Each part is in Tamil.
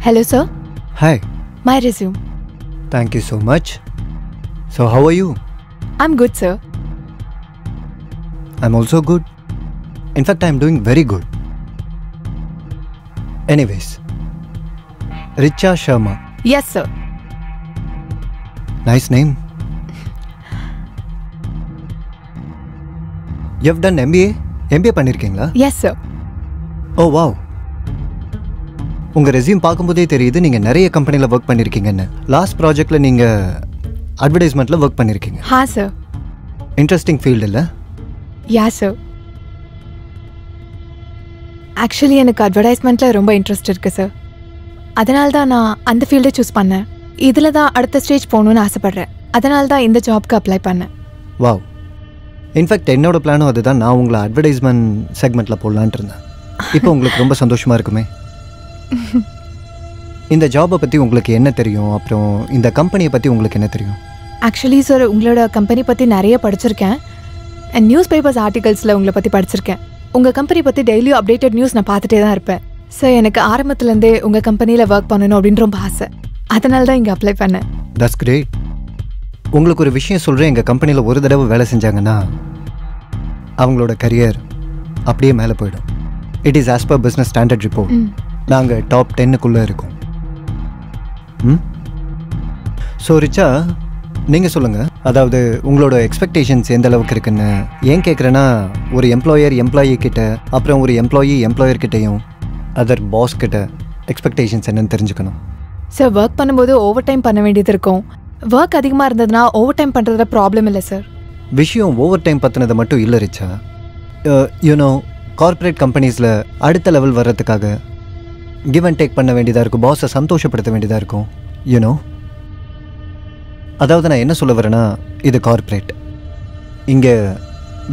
Hello, sir. Hi. My resume. Thank you so much. So how are you? I'm good, sir. I'm also good. In fact, I'm doing very good. Anyways, Richa Sharma. Yes, sir. Nice name. You've done MBA? MBA பண்ணிருக்கீங்களா? Yes, sir. Oh, wow. உங்க ரெஸ்யூம் பார்க்கும்போதே தெரியுது நீங்க நிறைய கம்பெனில வர்க் பண்ணிருக்கீங்கன்னு. லாஸ்ட் ப்ராஜெக்ட்ல நீங்க அட்வர்டைஸ்மெண்ட்ல வர்க் பண்ணிருக்கீங்க. Ha, sir. இன்ட்ரெஸ்டிங் ஃபீல்ட் இல்ல? Yeah, sir. ஆக்சுவலி எனக்கு அட்வர்டைஸ்மெண்ட்ல ரொம்ப இன்ட்ரெஸ்ட் இருக்கு சார். அதனால தான் நான் அந்த ஃபீல்டை சூஸ் பண்ணேன். இதில் தான் அடுத்த ஸ்டேஜ் போகணுன்னு ஆசைப்பட்றேன். அதனால தான் இந்த ஜாப்க்கு அப்ளை பண்ணேன். வாவ். இன்ஃபேக்ட் என்னோட பிளானும் அதுதான். நான் உங்களை அட்வர்டைஸ்மெண்ட் செக்மெண்ட்டில் போடலான்ட்டு இருந்தேன். இப்போ உங்களுக்கு ரொம்ப சந்தோஷமாக இருக்குமே. இந்த ஜாபை பற்றி உங்களுக்கு என்ன தெரியும்? அப்புறம் இந்த கம்பெனியை பற்றி உங்களுக்கு என்ன தெரியும்? ஆக்சுவலி சார், உங்களோட கம்பெனி பற்றி நிறைய படிச்சிருக்கேன். அண்ட் நியூஸ் பேப்பர்ஸ் ஆர்டிகல்ஸில் உங்களை பற்றி படிச்சிருக்கேன். உங்கள் கம்பெனி பற்றி டெய்லியும் அப்டேட்டட் நியூஸ் நான் பார்த்துட்டே தான் இருப்பேன். சார், எனக்கு ஆரம்பத்துலேருந்தே உங்கள் கம்பெனியில் ஒர்க் பண்ணணும் அப்படின்னு ரொம்ப ஆசை. அதனால தான் இங்கே அப்ளை பண்ணேன். That's great. உங்களுக்கு ஒரு விஷயம் சொல்கிறேன். எங்கள் கம்பெனியில் ஒரு தடவை வேலை செஞ்சாங்கன்னா அவங்களோட கரியர் அப்படியே மேலே போயிடும். It is as per business standard report. நாங்கள் டாப் 10க்குள்ளே இருக்கோம். ஸோ ரிச்சா, நீங்கள் சொல்லுங்கள். அதாவது உங்களோட எக்ஸ்பெக்டேஷன்ஸ் எந்த அளவுக்கு இருக்குன்னு ஏன் கேட்குறேன்னா, ஒரு எம்ப்ளாயி கிட்ட, அப்புறம் ஒரு எம்ப்ளாயர் கிட்டையும், அதர் பாஸ் கிட்ட எக்ஸ்பெக்டேஷன்ஸ் என்னன்னு தெரிஞ்சுக்கணும். சார், ஒர்க் பண்ணும்போது ஓவர் டைம் பண்ண வேண்டியது இருக்கும். ஒர்க் அதிகமாக இருந்ததுன்னா ஓவர் டைம் பண்ணுறதுல ப்ராப்ளம் இல்லை சார். விஷயம் ஓவர் டைம் பற்றினதை மட்டும் இல்லை ரிச்சா. யூனோ, கார்ப்பரேட் கம்பெனிஸில் அடுத்த லெவல் வர்றதுக்காக கிவ் அண்ட் டேக் பண்ண வேண்டியதாக இருக்கும். பாஸை சந்தோஷப்படுத்த வேண்டியதாக இருக்கும். யூனோ, அதாவது நான் என்ன சொல்ல வரேன்னா, இது கார்ப்பரேட். இங்கே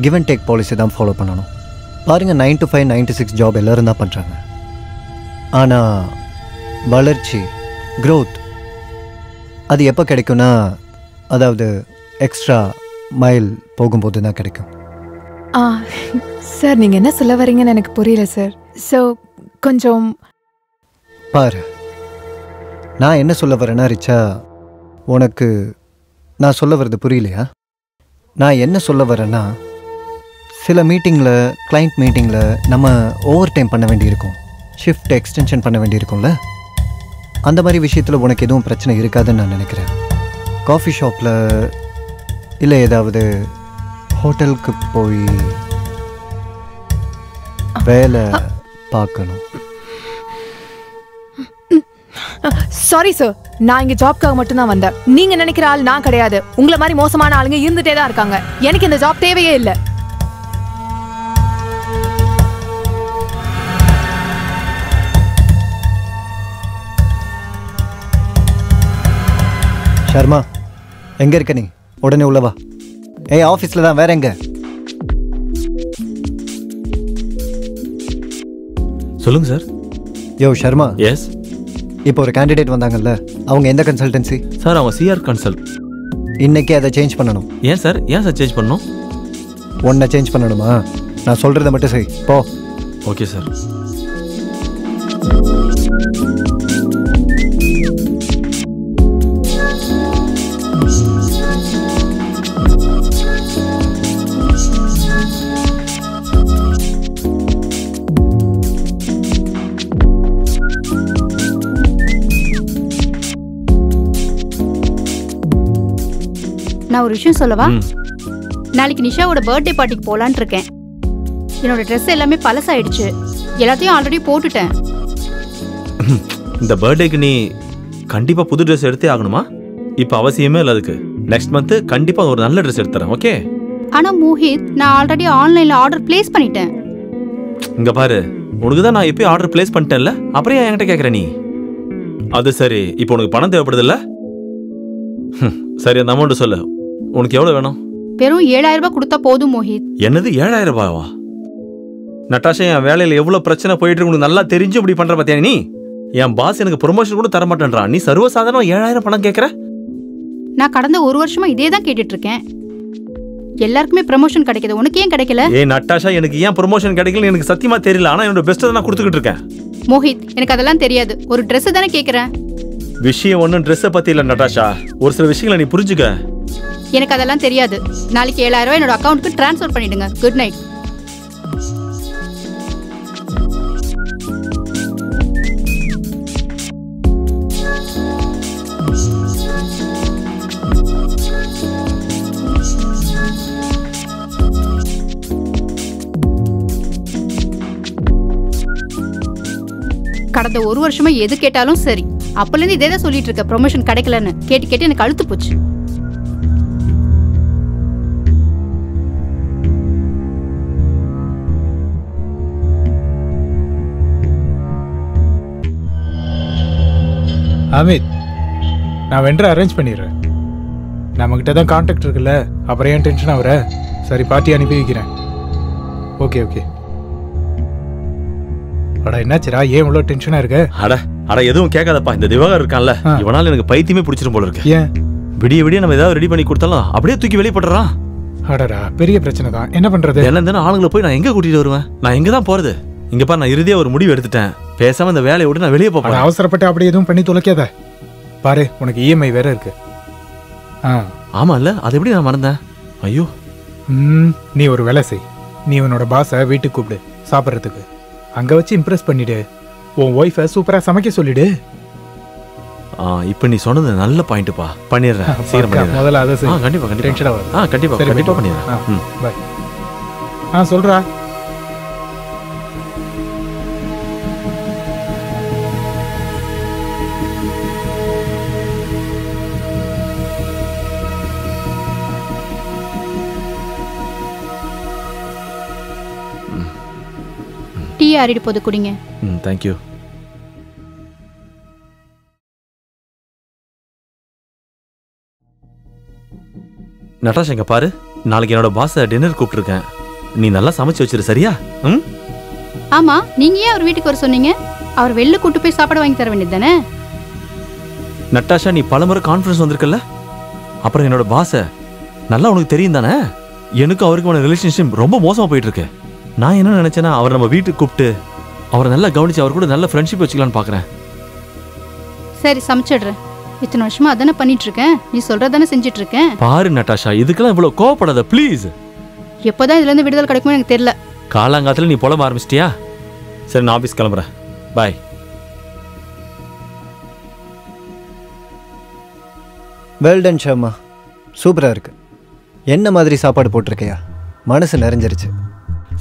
கிவ் அண்ட் டேக் பாலிசி தான் ஃபாலோ பண்ணணும். பாருங்கள், 9 to 5, 9 to 6 ஜாப் எல்லோரும் தான் பண்ணுறாங்க. ஆனால் வளர்ச்சி, க்ரோத், அது எப்போ கிடைக்கும்னா, அதாவது எக்ஸ்ட்ரா மைல் போகும்போது தான் கிடைக்கும். சார், நீங்கள் என்ன சொல்ல வரீங்கன்னு எனக்கு புரியல சார். ஸோ கொஞ்சம் பாரு, நான் என்ன சொல்ல வரேன்னா ரிச்சா, உனக்கு நான் சொல்ல வர்றது புரியலையா? நான் என்ன சொல்ல வரேன்னா, சில மீட்டிங்கில், கிளைண்ட் மீட்டிங்கில் நம்ம ஓவர் டைம் பண்ண வேண்டியிருக்கும், ஷிஃப்ட் எக்ஸ்டென்ஷன் பண்ண வேண்டியிருக்கும்ல. அந்த மாதிரி விஷயத்தில் உனக்கு எதுவும் பிரச்சனை இருக்காதுன்னு நான் நினைக்கிறேன். காஃபி ஷாப்பில் இல்லை ஏதாவது ஹோட்டலுக்கு போய் வேலை பார்க்கணும். சாரி சார், நான் இங்கே ஜாப்க்காக மட்டும்தான் வந்தேன். நீங்கள் நினைக்கிற ஆள் நான் கிடையாது. உங்களை மாதிரி மோசமான ஆளுங்க இருந்துகிட்டே தான் இருக்காங்க. எனக்கு இந்த ஜாப் தேவையே இல்லை. ஷர்மா, எங்கே இருக்க நீ? உடனே உள்ளவா. ஏய், ஆஃபீஸில் தான். வேற எங்க? சொல்லுங்க சார். யோ ஷர்மா. எஸ். இப்போ ஒரு கேண்டிடேட் வந்தாங்கல்ல, அவங்க எந்த கன்சல்டன்சி? சார், அவங்க சிஆர் கன்சல்ட். இன்னைக்கு அதை சேஞ்ச் பண்ணணும். ஏன் சார் சேஞ்ச் பண்ணணும்? ஒன்றை சேஞ்ச் பண்ணணுமா? நான் சொல்கிறத மட்டும் செய் போ. Okay sir. நான் ஒரு விஷயம் சொல்லவா? நாளைக்கு நிஷாவோட பர்த்டே பார்ட்டிக்கு போலான்னு இருக்கேன். என்னோட ட்ரெஸ் எல்லாமே பழசாயிடுச்சு. எல்லாத்தையும் ஆல்ரெடி போட்டுட்டேன். இந்த பர்த்டேக்கு நீ கண்டிப்பா புது ட்ரெஸ் எடுத்தே ஆகணுமா? இப்போ அவசியமே இல்லை அதுக்கு. நெக்ஸ்ட் மந்த் கண்டிப்பா ஒரு நல்ல ட்ரெஸ் எடுத்து தரேன். ஓகே? ஆனா மோஹித், நான் ஆல்ரெடி ஆன்லைன்ல ஆர்டர் பிளேஸ் பண்ணிட்டேன். இங்க பாரு, உனக்கு தான் நான் எப்பயும் ஆர்டர் பிளேஸ் பண்ணிட்டேன்ல, அப்புறம் ஏன் என்கிட்ட கேட்குற நீ? அது சரி, இப்போ உனக்கு பணம் தேவைப்படுது இல்ல? சரி, அந்த அமௌண்ட் சொல்லு. உனக்கு எவ்வளவு வேணும்? வெறும் 7000 ரூபாய் கொடுத்தா போதும் மோஹித். என்னது 7000 ரூபாவா? நட்டாஷா, என் வேலையில எவ்வளவு பிரச்சனை போயிட்டு இருக்கு உனக்கு நல்லா தெரிஞ்சு இப்படி பண்ற பாத்தியா நீ? என் பாஸ் எனக்கு ப்ரொமோஷன் கூட தர மாட்டேன்றான். நீ சர்வசாதாரணம் 7000 பணம் கேட்கற? நான் கடந்த ஒரு வருஷமா இதே தான் கேட்டுட்டு இருக்கேன். எல்லாருக்குமே ப்ரமோஷன் கிடைக்குது, உனக்கு ஏன் கிடைக்கல? ஏய் நட்டாஷா, எனக்கு ஏன் ப்ரமோஷன் கிடைக்கல எனக்கு சத்தியமா தெரியல. ஆனா என்னோட பெஸ்ட் நான் கொடுத்துக்கிட்டு இருக்கேன். மோஹித், எனக்கு அதெல்லாம் தெரியாது. ஒரு Dress தானே கேக்குறேன். விஷயம் ஒன்றும் ட்ரெஸ்ஸை பத்தி இல்லை நட்டாஷா. ஒரு சில விஷயங்களை நீ புரிஞ்சுக்க. எனக்கு அதெல்லாம் தெரியாது. நாளைக்கு 7000 ரூபாய் என்னோட அக்கௌண்ட்டுக்கு ட்ரான்ஸ்ஃபர் பண்ணிடுங்க. Good night. கடந்த 1 வருஷமா எது கேட்டாலும் சரி. அப்பலேருந்து இதே தான் சொல்லிட்டு இருக்க. ப்ரொமோஷன் கிடைக்கலன்னு கேட்டு கேட்டு எனக்கு அழுத்து போச்சு. அமித், நான் வெண்டரை அரேஞ்ச் பண்ணிடுறேன். நம்மகிட்ட தான் கான்டாக்ட் இருக்குல்ல, அப்புறம் ஏன் டென்ஷன் ஆகுற? சரி, பார்ட்டி அனுப்பி வைக்கிறேன். Okay okay. அடா என்னாச்சுரா, ஏன் இவ்வளோ டென்ஷனா இருக்க? அட எதுவும் கேட்காதப்பா. இந்த திவாகர் இருக்கான்ல, இவனால எனக்கு பைத்தியமே பிடிச்சிரும் போல இருக்கு. ஏன்? விடிய நம்ம ஏதாவது ரெடி பண்ணி கொடுத்தாலும் அப்படியே தூக்கி வெளியே போட்டுறான். அடடா, பெரிய பிரச்சனை தான். என்ன பண்றது? என்ன ஆளுங்களை போய் நான் எங்க கூட்டிட்டு வருவேன்? நான் எங்க தான் போறது? இங்க பாரு, நான் இறுதியா ஒரு முடிவு எடுத்துட்டேன். பேசாம இந்த வேலையை விட்டு நான் வெளியே போறேன். அவசரப்பட்டு அப்படி எதுவும் பண்ணி தொலைக்காத. பாரு, உனக்கு இஎம்ஐ வேற இருக்கு. ஆமா இல்ல, அது எப்படி நான் மறந்தேன்? ஐயோ. நீ ஒரு வேலை செய். நீ உன்னோட பாஸை வீட்டுக்கு கூப்பிடு சாப்பிட்றதுக்கு. அங்க வச்சு இம்ப்ரெஸ் பண்ணிடு. உன் ஒய்ஃபை சூப்பரா சமைக்க சொல்லிடு. இப்போ நீ சொன்னது நல்ல பாயிண்ட்ப்பா. பண்ணிடுறேன், சீக்கிரம் பண்ணிடுறேன். முதல்ல அதை செய். கண்டிப்பா டென்ஷன் ஆகாது. கண்டிப்பா பண்ணிடுறேன். பை. சொல்றா. டீ ஆறிடு போது குடிங்க. Thank you. நட்டாஷா, இங்க பாரு, நாளைக்கு என்னோட பாஸை டின்னர் கூப்பிட்டுருக்கேன். நீ நல்லா சமைச்சு வச்சிரு, சரியா? ஆமா, நீங்க ஏன் அவர் வீட்டுக்கு வர சொன்னீங்க? அவர் வெளில கூட்டு போய் சாப்பாடு வாங்கி தர வேண்டியது தானே? நட்டாஷா, நீ பலமுறை கான்ஃபரன்ஸ் வந்திருக்கல, அப்புறம் என்னோட பாஸை நல்லா உனக்கு தெரியும் தானே? எனக்கும் அவருக்குமான ரிலேஷன்ஷிப் ரொம்ப மோசமா போயிட்டு இருக்கு. நான் என்ன நினைச்சேன்னா, அவர் நம்ம வீட்டுக்கு கூப்பிட்டு அவரை நல்லா கவனிச்சு அவர் கூட நல்ல ஃப்ரெண்ட்ஷிப் வச்சுக்கலான்னு பாக்குறேன். சரி, சமைச்சிடுறேன். இத்தனை வருஷமா அதானே பண்ணிட்டு இருக்கேன். நீ சொல்றதானே செஞ்சுட்டு இருக்கேன். பாரு நட்டாஷா, இதுக்கெல்லாம் இவ்வளவு கோவப்படாத ப்ளீஸ். எப்போதான் இதுல இருந்து விடுதலை கிடைக்குமோ எனக்கு தெரியல. காலாங்காத்துல நீ புலம்ப ஆரம்பிச்சிட்டியா? சரி, நான் ஆபீஸ் கிளம்புறேன். பாய். வெல் டன் ஷர்மா, சூப்பரா இருக்கு. என்ன மாதிரி சாப்பாடு போட்டிருக்கையா? மனசு நிறைஞ்சிருச்சு.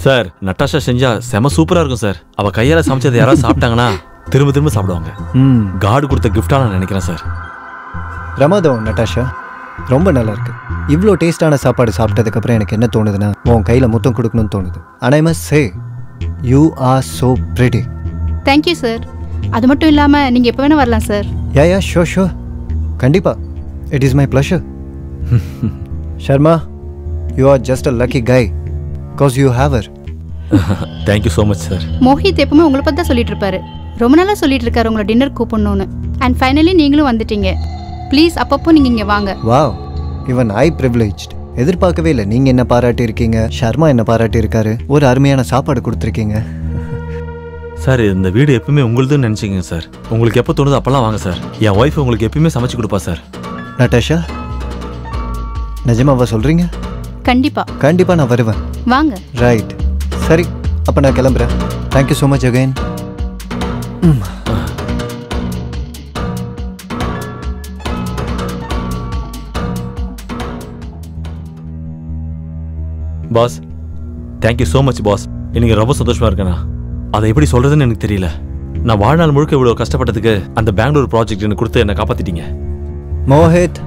சார், நட்டாஷா செஞ்சா செம சூப்பரா இருக்கும் சார். அவ கையால சமைச்சதை யாராவது சாப்பிட்டாங்கன்னா திரும்ப திரும்ப சாப்பிடுவாங்க. காடு கொடுத்த கிஃப்டா நான் நினைக்கிறேன் சார். பிரமாதம் நட்டாஷா, ரொம்ப நல்லா இருக்கு. இவ்வளோ டேஸ்டான சாப்பாடு சாப்பிட்டதுக்கு அப்புறம் எனக்கு என்ன தோணுதுன்னா, உன் கையில முத்தம் கொடுக்கணும்னு தோணுது. ஆனா I must say you are so pretty. Thank you sir. அது மட்டும் இல்லாம நீங்க எப்ப வேணா வரலாம் சார். யா ஷோர் கண்டிப்பா. It is my pleasure. Sharma, you are just a lucky guy because you have her. Thank you so much sir. Mohit எப்பவுமே உங்களை பத்தி தான் சொல்லிட்டு இருப்பாரு. ரொம்ப நாளா சொல்லிட்டு இருக்காரு உங்களை டின்னர் கூப்பிடணும்னு. அண்ட் ஃபைனலி நீங்களும் வந்துட்டீங்க. ப்ளீஸ் அப்பப்போ நீங்க இங்க வாங்க. வாவ், இவன் ஐ ப்ரிவிலேஜ்ட். எதிர்பார்க்கவே இல்லை. நீங்க என்ன பாராட்டி இருக்கீங்க, ஷர்மா என்ன பாராட்டி இருக்காரு, ஒரு அருமையான சாப்பாடு கொடுத்துருக்கீங்க. சார், இந்த வீடு எப்பவுமே உங்களுதுன்னு நினைச்சிங்க சார். உங்களுக்கு எப்போ தோணுது அப்பெல்லாம் வாங்க சார். என் ஒய்ஃப் உங்களுக்கு எப்பயுமே சமைச்சு கொடுப்பா சார். நட்டாஷா, நிஜமாவா சொல்றீங்க? கண்டிப்பா நான் வருவேன். வாங்க. ரைட், சரி, அப்ப நான் கிளம்புறேன். Thank you so much again. Boss, thank you so much boss. எனக்கு ரொம்ப சந்தோஷமா இருக்கேண்ணா. அதை எப்படி சொல்றதுன்னு எனக்கு தெரியல. நான் வாழ்நாள் முழுக்க இவ்வளோ கஷ்டப்பட்டதுக்கு அந்த பெங்களூர் ப்ராஜெக்ட் எனக்கு கொடுத்து என்னை காப்பாத்திட்டீங்க. மோஹித்,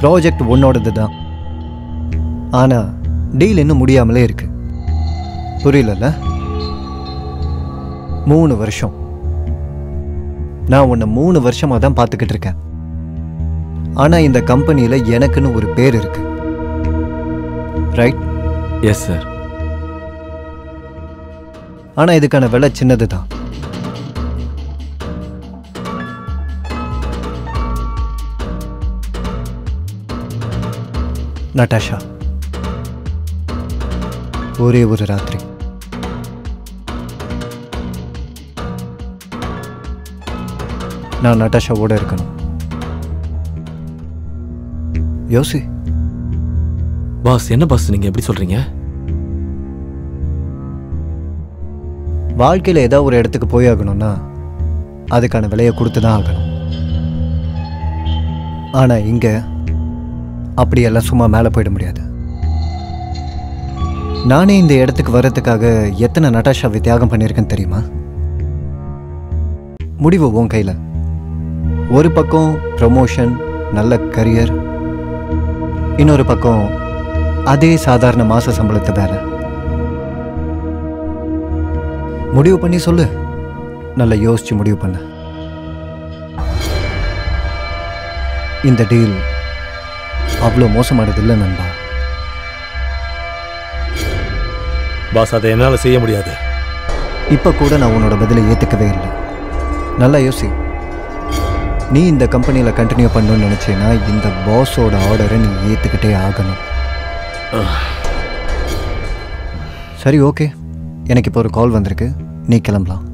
ப்ராஜெக்ட் உன்னோடது தான். ஆனா டீல் இன்னும் முடியாமலே இருக்கு. புரியல? 3 வருஷம் நான் உன்னை 3 வருஷமா தான் பார்த்துக்கிட்டு இருக்கேன். ஆனா இந்த கம்பெனியில எனக்குன்னு ஒரு பேர் இருக்கு. ரைட்? Yes sir. ஆனா இதுக்கான விலை சின்னது தான். நட்டாஷா, ஒரே ஒரு ராத்திரி நான் நட்டாஷாவோட இருக்கணும். யோசி. பாஸ் என்ன பாஸ் நீங்க எப்படி சொல்றீங்க? வாழ்க்கையில் ஏதாவது ஒரு இடத்துக்கு போய் ஆகணும்னா அதுக்கான விலையை கொடுத்து தான் ஆகணும். ஆனால் இங்கே அப்படியெல்லாம் சும்மா மேலே போயிட முடியாது. நானே இந்த இடத்துக்கு வர்றதுக்காக எத்தனை நட்டாஷாவை தியாகம் பண்ணியிருக்கேன்னு தெரியுமா? முடிவு உன் கையில். ஒரு பக்கம் ப்ரமோஷன், நல்ல கரியர், இன்னொரு பக்கம் அதே சாதாரண மாச சம்பளத்தை வேலை. முடிவு பண்ணி சொல்லு. நல்லா யோசிச்சு முடிவு பண்ண. இந்த டீல் அவ்வளோ மோசமானது இல்லை நண்பா. பாஸ் அதை என்னால் செய்ய முடியாது. இப்போ கூட நான் உன்னோட பதிலை ஏற்றுக்கவே இல்லை. நல்லா யோசி. நீ இந்த கம்பெனியில் கண்டினியூ பண்ணணும்னு நினச்சேன்னா இந்த பாஸோட ஆர்டரை நீ ஏற்றுக்கிட்டே ஆகணும். சரி, ஓகே. எனக்கு இப்போ ஒரு கால் வந்திருக்கு. நீ கிளம்பலாம்.